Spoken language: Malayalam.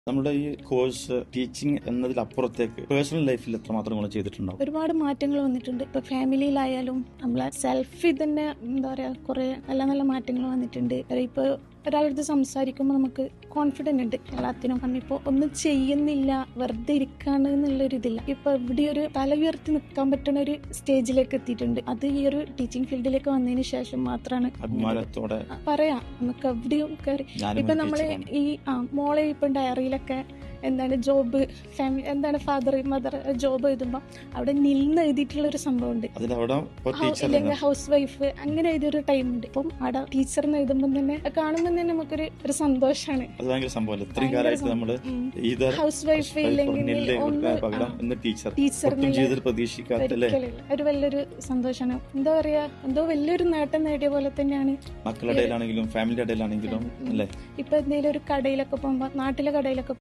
നമ്മുടെ ഈ കോഴ്സ് ടീച്ചിങ് എന്നതിലപ്പുറത്തേക്ക് പേഴ്സണൽ ലൈഫിൽ എത്രമാത്രം നിങ്ങൾ ചെയ്തിട്ടുണ്ടാവും? ഒരുപാട് മാറ്റങ്ങൾ വന്നിട്ടുണ്ട്. ഇപ്പൊ ഫാമിലിയിലായാലും നമ്മളെ സെൽഫിൽ തന്നെ എന്താ പറയാ കുറെ നല്ല നല്ല മാറ്റങ്ങൾ വന്നിട്ടുണ്ട്. ഇപ്പൊ ഒരാളടുത്ത് സംസാരിക്കുമ്പോൾ നമുക്ക് കോൺഫിഡന്റ് ഉണ്ട് എല്ലാത്തിനും. നമ്മളിപ്പോ ഒന്നും ചെയ്യുന്നില്ല, വെറുതെ ഇരിക്കാണ് എന്നുള്ളൊരിതില്ല. ഇപ്പൊ ഇവിടെ ഒരു തല ഉയർത്തി നിൽക്കാൻ പറ്റുന്ന ഒരു സ്റ്റേജിലേക്ക് എത്തിയിട്ടുണ്ട്. അത് ഈ ഒരു ടീച്ചിങ് ഫീൽഡിലേക്ക് വന്നതിന് ശേഷം മാത്രമാണ് അഭിമാനത്തോടെ പറയാം. നമുക്ക് എവിടെയും കയറി ഇപ്പൊ നമ്മള് ഈ മോളെ ഇപ്പൊ ഡയറിയിലൊക്കെ എന്താണ് ജോബ് ഫാമിലി എന്താണ് ഫാദർ മദർ ജോബ് എഴുതുമ്പോൾ അവിടെ നിന്ന് എഴുതിയിട്ടുള്ള ഒരു സംഭവം ഉണ്ട്. അല്ലെങ്കിൽ ഹൗസ് വൈഫ് അങ്ങനെ എഴുതിയൊരു ടൈം ഉണ്ട്. ഇപ്പം അവിടെ ടീച്ചറിന് എഴുതുമ്പോൾ തന്നെ കാണുമ്പോൾ തന്നെ നമുക്കൊരു സന്തോഷമാണ്. ഹൗസ് വൈഫ് ഇല്ലെങ്കിൽ ഒരു വലിയൊരു സന്തോഷമാണ്. എന്താ പറയാ, എന്തോ വലിയൊരു നേട്ടം നേടിയ പോലെ തന്നെയാണ് മക്കളുടെ ഇടയിലാണെങ്കിലും ഫാമിലിയുടെ ഇടയിലാണെങ്കിലും. ഇപ്പൊ എന്തെങ്കിലും ഒരു കടയിലൊക്കെ പോകുമ്പോ, നാട്ടിലെ കടയിലൊക്കെ